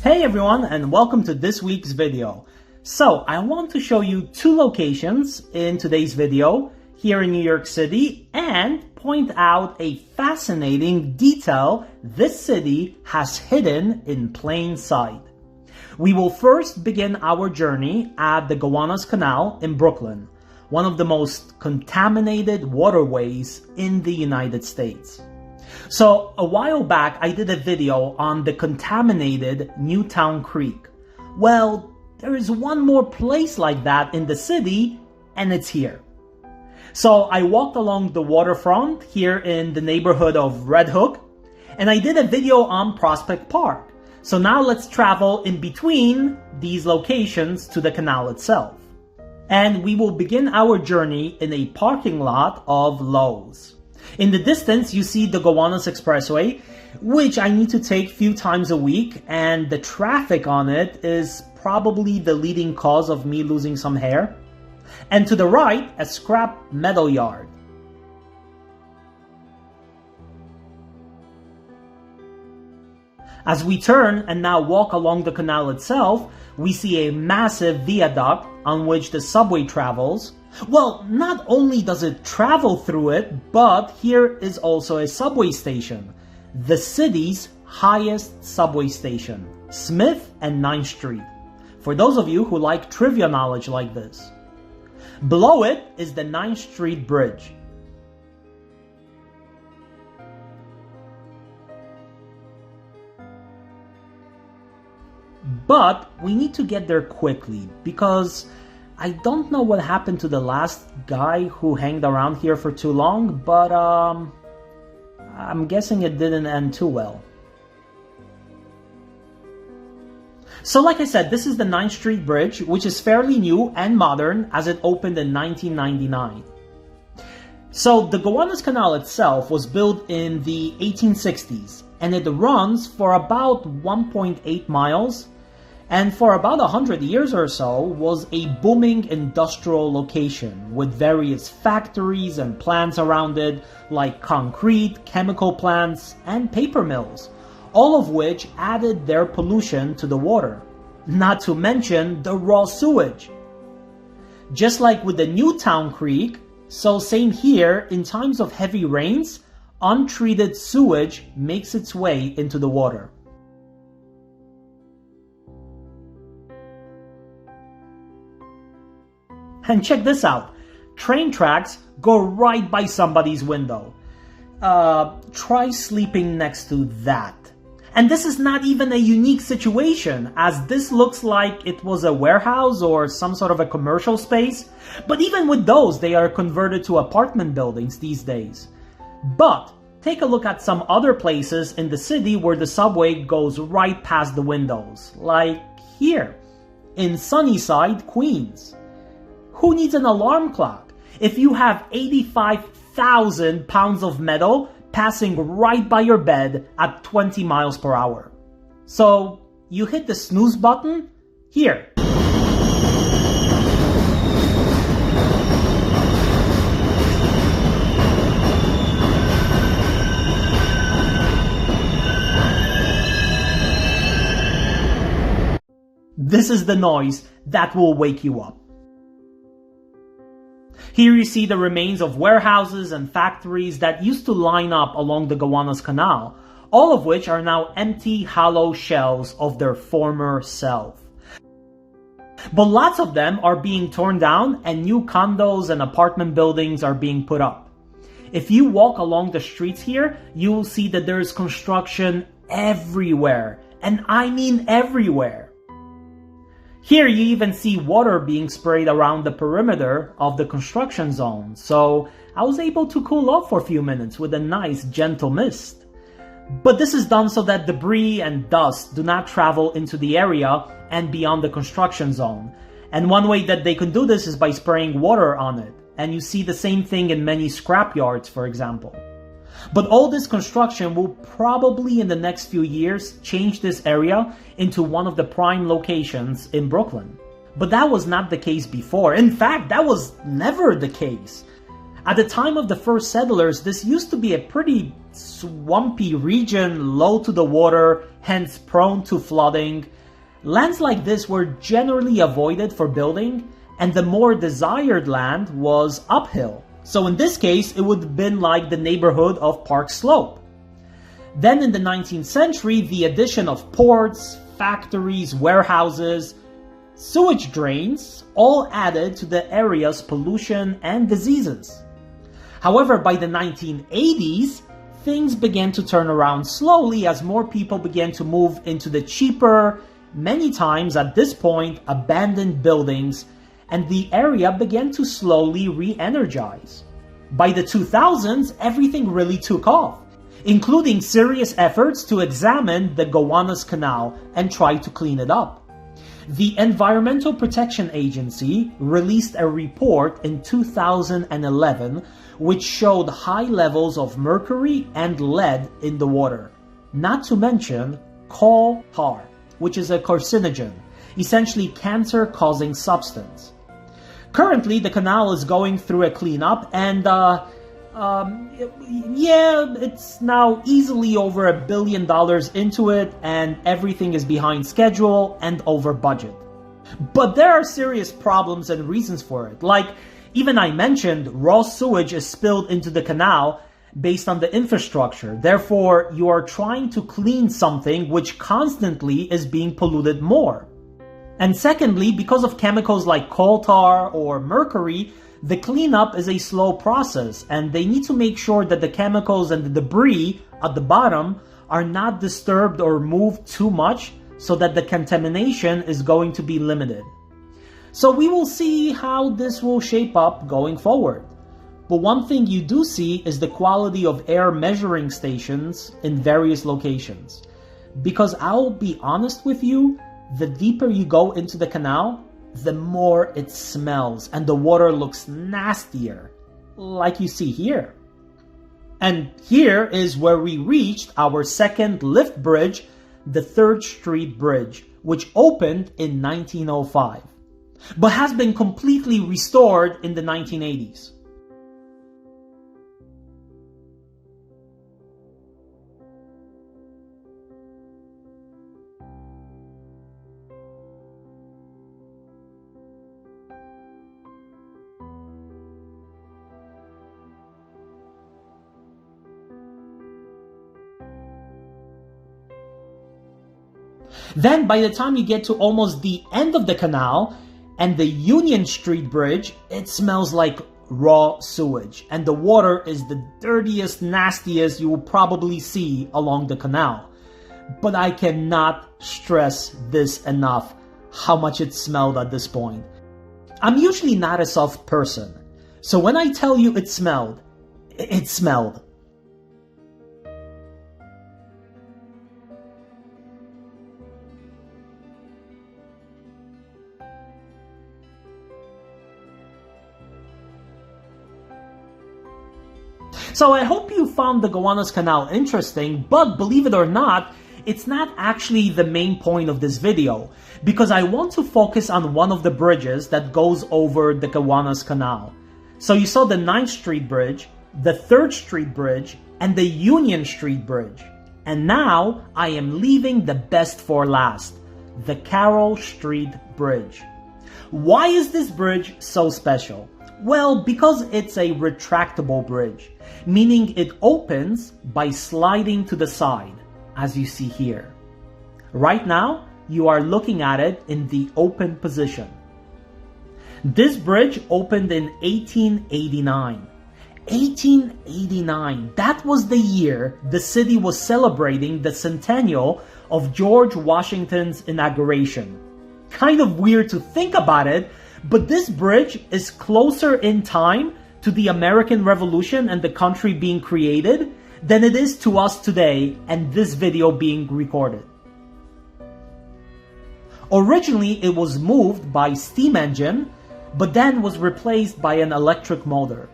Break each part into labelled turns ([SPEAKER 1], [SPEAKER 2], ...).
[SPEAKER 1] Hey everyone, and welcome to this week's video. So I want to show you two locations in today's video here in New York City and point out a fascinating detail this city has hidden in plain sight. We will first begin our journey at the Gowanus Canal in Brooklyn, one of the most contaminated waterways in the United States. So a while back, I did a video on the contaminated Newtown Creek. Well, there is one more place like that in the city, and it's here. So I walked along the waterfront here in the neighborhood of Red Hook, and I did a video on Prospect Park. So now let's travel in between these locations to the canal itself. And we will begin our journey in a parking lot of Lowe's. In the distance, you see the Gowanus Expressway, which I need to take a few times a week, and the traffic on it is probably the leading cause of me losing some hair. And to the right, a scrap metal yard. As we turn and now walk along the canal itself, we see a massive viaduct on which the subway travels. Well, not only does it travel through it, but here is also a subway station, the city's highest subway station, Smith and 9th Street, for those of you who like trivia knowledge like this. Below it is the 9th Street Bridge. But we need to get there quickly because I don't know what happened to the last guy who hanged around here for too long, but I'm guessing it didn't end too well. So like I said, this is the 9th Street Bridge, which is fairly new and modern as it opened in 1999. So the Gowanus Canal itself was built in the 1860s, and it runs for about 1.8 miles. And for about 100 years or so was a booming industrial location with various factories and plants around it like concrete, chemical plants, and paper mills, all of which added their pollution to the water, not to mention the raw sewage. Just like with the Newtown Creek, so same here, in times of heavy rains, untreated sewage makes its way into the water. And check this out, train tracks go right by somebody's window. Try sleeping next to that. And this is not even a unique situation, as this looks like it was a warehouse or some sort of a commercial space. But even with those, they are converted to apartment buildings these days. But take a look at some other places in the city where the subway goes right past the windows, like here, in Sunnyside, Queens. Who needs an alarm clock if you have 85,000 pounds of metal passing right by your bed at 20 miles per hour? So you hit the snooze button here. This is the noise that will wake you up. Here you see the remains of warehouses and factories that used to line up along the Gowanus Canal, all of which are now empty, hollow shells of their former self. But lots of them are being torn down and new condos and apartment buildings are being put up. If you walk along the streets here, you will see that there is construction everywhere, and I mean everywhere. Here you even see water being sprayed around the perimeter of the construction zone, so I was able to cool off for a few minutes with a nice gentle mist. But this is done so that debris and dust do not travel into the area and beyond the construction zone. And one way that they can do this is by spraying water on it, and you see the same thing in many scrap yards, for example. But all this construction will probably in the next few years change this area into one of the prime locations in Brooklyn. But that was not the case before. In fact, that was never the case. At the time of the first settlers, this used to be a pretty swampy region, low to the water, hence prone to flooding. Lands like this were generally avoided for building, and the more desired land was uphill. So in this case, it would have been like the neighborhood of Park Slope. Then in the 19th century, the addition of ports, factories, warehouses, sewage drains all added to the area's pollution and diseases. However, by the 1980s, things began to turn around slowly as more people began to move into the cheaper, many times at this point, abandoned buildings, and the area began to slowly re-energize. By the 2000s, everything really took off, including serious efforts to examine the Gowanus Canal and try to clean it up. The Environmental Protection Agency released a report in 2011 which showed high levels of mercury and lead in the water, not to mention coal tar, which is a carcinogen, essentially cancer-causing substance. Currently, the canal is going through a cleanup and it's now easily over $1 billion into it, and everything is behind schedule and over budget. But there are serious problems and reasons for it. Like, even I mentioned, raw sewage is spilled into the canal based on the infrastructure. Therefore, you are trying to clean something which constantly is being polluted more. And secondly, because of chemicals like coal tar or mercury, the cleanup is a slow process, and they need to make sure that the chemicals and the debris at the bottom are not disturbed or moved too much so that the contamination is going to be limited. So we will see how this will shape up going forward. But one thing you do see is the quality of air measuring stations in various locations. Because I'll be honest with you, the deeper you go into the canal, the more it smells and the water looks nastier, like you see here. And here is where we reached our second lift bridge, the 3rd Street Bridge, which opened in 1905, but has been completely restored in the 1980s. Then by the time you get to almost the end of the canal and the Union Street Bridge, it smells like raw sewage, and the water is the dirtiest, nastiest you will probably see along the canal. But I cannot stress this enough, how much it smelled at this point. I'm usually not a soft person, so when I tell you it smelled, it smelled. So I hope you found the Gowanus Canal interesting, but believe it or not, it's not actually the main point of this video, because I want to focus on one of the bridges that goes over the Gowanus Canal. So you saw the 9th Street Bridge, the 3rd Street Bridge, and the Union Street Bridge. And now I am leaving the best for last, the Carroll Street Bridge. Why is this bridge so special? Well, because it's a retractable bridge, meaning it opens by sliding to the side, as you see here. Right now, you are looking at it in the open position. This bridge opened in 1889. 1889, that was the year the city was celebrating the centennial of George Washington's inauguration. Kind of weird to think about it, but this bridge is closer in time to the American Revolution and the country being created than it is to us today and this video being recorded. Originally, it was moved by steam engine, but then was replaced by an electric motor.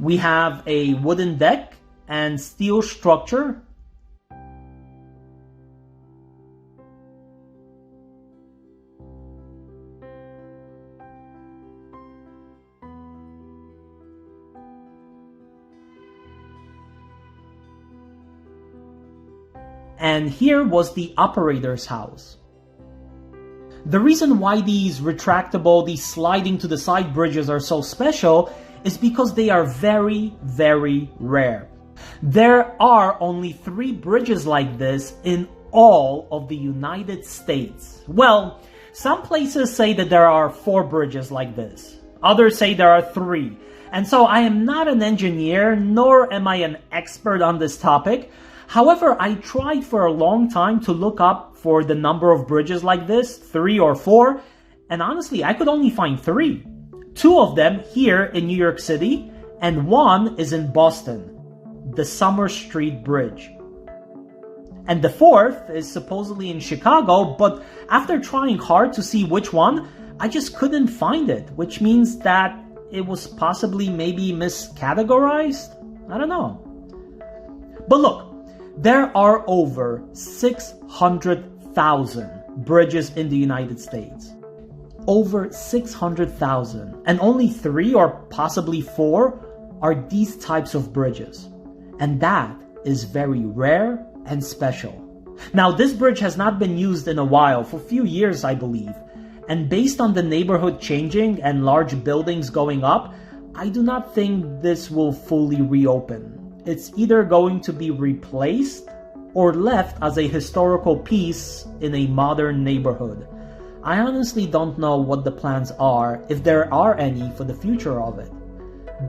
[SPEAKER 1] We have a wooden deck and steel structure. And here was the operator's house. The reason why these retractable, these sliding to the side bridges are so special is because they are very, very rare. There are only 3 bridges like this in all of the United States. Well, some places say that there are 4 bridges like this. Others say there are 3. And so I am not an engineer, nor am I an expert on this topic. However, I tried for a long time to look up for the number of bridges like this, 3 or 4, and honestly, I could only find 3. 2 of them here in New York City, and 1 is in Boston, the Summer Street Bridge. And the 4th is supposedly in Chicago, but after trying hard to see which one, I just couldn't find it, which means that it was possibly maybe miscategorized? I don't know. But look, there are over 600,000 bridges in the United States. Over 600,000. And only 3 or possibly 4 are these types of bridges. And that is very rare and special. Now, this bridge has not been used in a while, for a few years, I believe. And based on the neighborhood changing and large buildings going up, I do not think this will fully reopen. It's either going to be replaced or left as a historical piece in a modern neighborhood. I honestly don't know what the plans are, if there are any, for the future of it.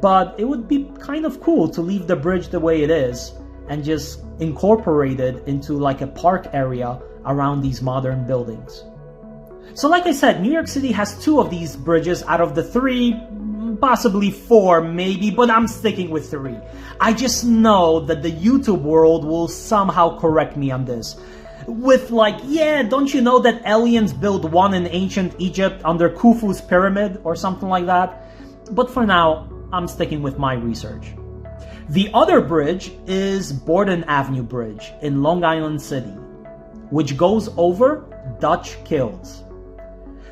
[SPEAKER 1] But it would be kind of cool to leave the bridge the way it is and just incorporate it into like a park area around these modern buildings. So like I said, New York City has 2 of these bridges out of the 3, possibly 4 maybe, but I'm sticking with 3. I just know that the YouTube world will somehow correct me on this. With like, yeah, don't you know that aliens built one in ancient Egypt under Khufu's pyramid or something like that? But for now, I'm sticking with my research. The other bridge is Borden Avenue Bridge in Long Island City, which goes over Dutch Kills.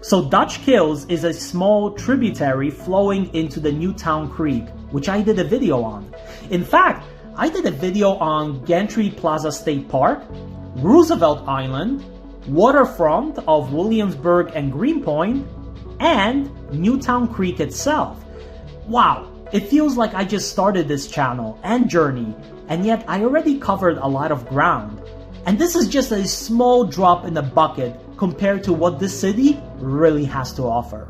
[SPEAKER 1] So Dutch Kills is a small tributary flowing into the Newtown Creek, which I did a video on. In fact, I did a video on Gantry Plaza State Park, Roosevelt Island, waterfront of Williamsburg and Greenpoint, and Newtown Creek itself. Wow, it feels like I just started this channel and journey, and yet I already covered a lot of ground. And this is just a small drop in the bucket compared to what this city really has to offer.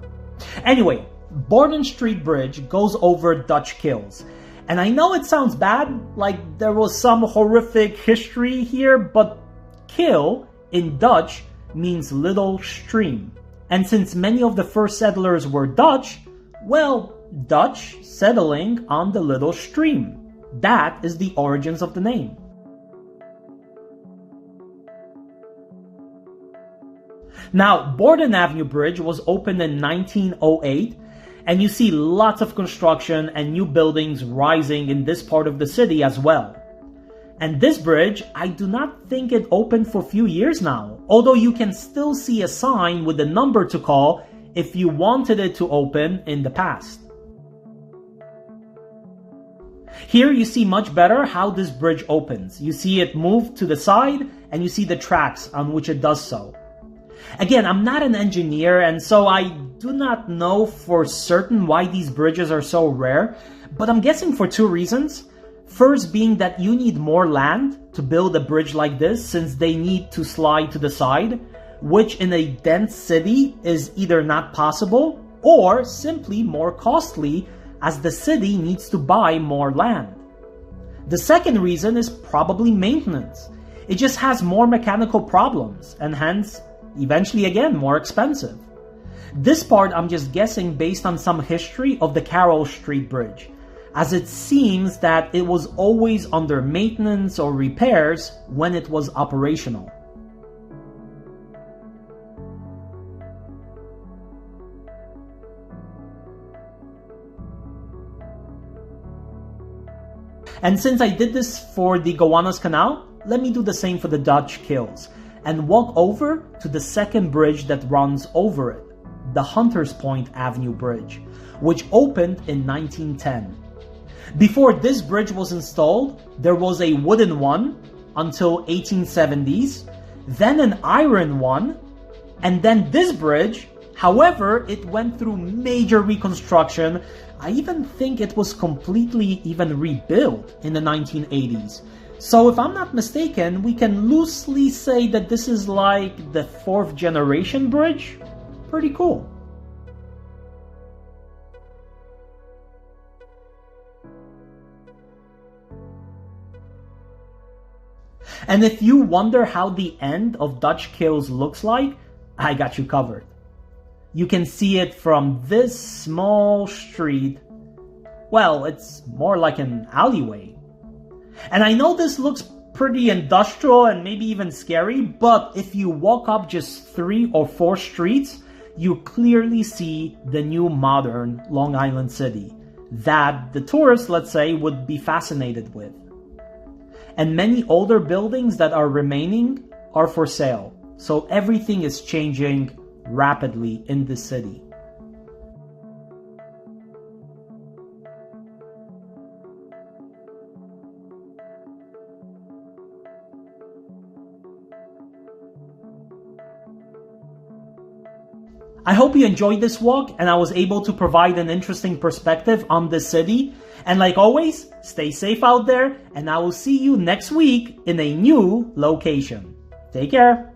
[SPEAKER 1] Anyway, Borden Street Bridge goes over Dutch Kills. And I know it sounds bad, like there was some horrific history here, but kill in Dutch means little stream. And since many of the first settlers were Dutch, well, Dutch settling on the little stream. That is the origins of the name. Now, Borden Avenue Bridge was opened in 1908, and you see lots of construction and new buildings rising in this part of the city as well. And this bridge, I do not think it opened for a few years now, although you can still see a sign with the number to call if you wanted it to open in the past. Here you see much better how this bridge opens. You see it move to the side, and you see the tracks on which it does so. Again, I'm not an engineer, and so I do not know for certain why these bridges are so rare, but I'm guessing for 2 reasons. First being that you need more land to build a bridge like this, since they need to slide to the side, which in a dense city is either not possible or simply more costly, as the city needs to buy more land. The second reason is probably maintenance. It just has more mechanical problems, and hence eventually again more expensive. This part I'm just guessing based on some history of the Carroll Street Bridge, as it seems that it was always under maintenance or repairs when it was operational. And since I did this for the Gowanus Canal, let me do the same for the Dutch Kills and walk over to the second bridge that runs over it, the Hunters Point Avenue Bridge, which opened in 1910. Before this bridge was installed, there was a wooden one until 1870s, then an iron one, and then this bridge. However, it went through major reconstruction. I even think it was completely even rebuilt in the 1980s. So if I'm not mistaken, we can loosely say that this is like the 4th generation bridge. Pretty cool. And if you wonder how the end of Dutch Kills looks like, I got you covered. You can see it from this small street. Well, it's more like an alleyway. And I know this looks pretty industrial and maybe even scary, but if you walk up just 3 or 4 streets, you clearly see the new modern Long Island City that the tourists, let's say, would be fascinated with. And many older buildings that are remaining are for sale. So everything is changing rapidly in the city. I hope you enjoyed this walk and I was able to provide an interesting perspective on the city. And like always, stay safe out there and I will see you next week in a new location. Take care.